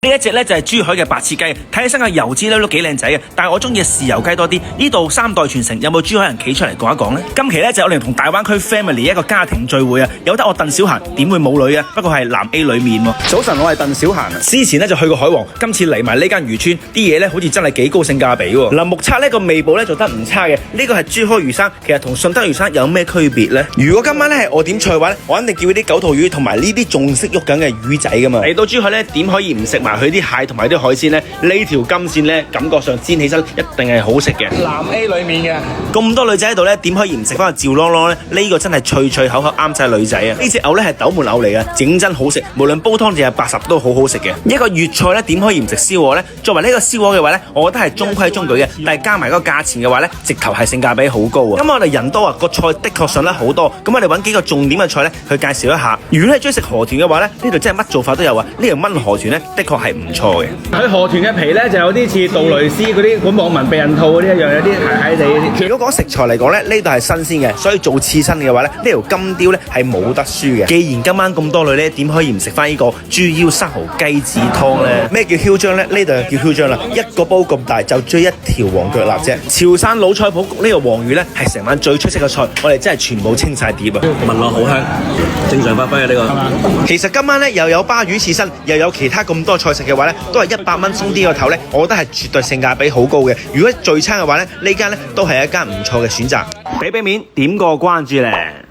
呢一隻咧就係珠海嘅白切雞，睇起身個油脂咧都幾靚仔嘅，但係我中意豉油雞多啲。呢度3代傳承，有冇珠海人企出嚟講一講呢？今期咧就我哋同大灣區 family 一個家庭聚會啊，有得我鄧小嫻，點會冇女啊？不過係男 A 女面喎。早晨，我係鄧小嫻。之前咧就去過海皇，今次嚟埋呢間漁村，啲嘢咧好似真係幾高性價比喎。嗱，目測呢個味寶咧做得唔差嘅，呢個係珠海魚生，其實同順德魚生有咩區別呢？如果今晚咧係我點菜嘅話咧，我肯定叫啲九肚魚同埋呢啲仲識喐緊嘅魚仔噶嘛。嚟到珠海咧，點可以唔食埋佢啲蟹同埋啲海鮮呢？呢條金線咧，感覺上煎起身一定係好食嘅。南 A 裏面嘅咁多女仔喺度咧，點可以唔食翻個趙啷啷咧？呢個真係脆脆口口啱晒女仔啊！呢隻牛咧係斗門牛嚟嘅，整真好食，無論煲湯定係80都好好食嘅。一個粵菜咧，點可以唔食燒鵝呢？作為呢個燒鵝嘅話咧，我覺得係中規中矩嘅，但係加埋嗰個價錢嘅話咧，直頭係性價比好高啊！咁我哋人多啊，個菜的確上得好多，咁我哋揾幾個重點嘅菜咧去介紹一下。如果你係中意食河豚嘅話咧，呢度真係乜做法都有啊！呢條炆河豚咧，的確係唔錯嘅。佢河豚嘅皮咧就有啲似杜蕾斯嗰啲網民避孕套嗰啲一樣，有啲鞋地嗰啲。如果講食材嚟講咧，呢度係新鮮嘅，所以做刺身嘅話咧，呢條金雕咧係冇得輸嘅。既然今晚咁多女咧，點可以唔食翻呢個豬腰生蠔雞子湯咧？咩叫囂張咧？呢度就叫囂張啦！一個煲咁大就追一條黃腳臘啫。潮汕老菜鋪呢個黃魚咧係成晚最出色嘅菜，我哋真係全部清晒碟啊！聞落好香，正常發揮啊呢個。其實今晚咧又有鮑魚刺身，又有其他咁多菜食嘅話咧，都係100蚊鬆啲個頭咧，我覺得係絕對性價比好高嘅。如果聚餐嘅話咧，呢間咧都係一間唔錯嘅選擇。俾面點個關注咧！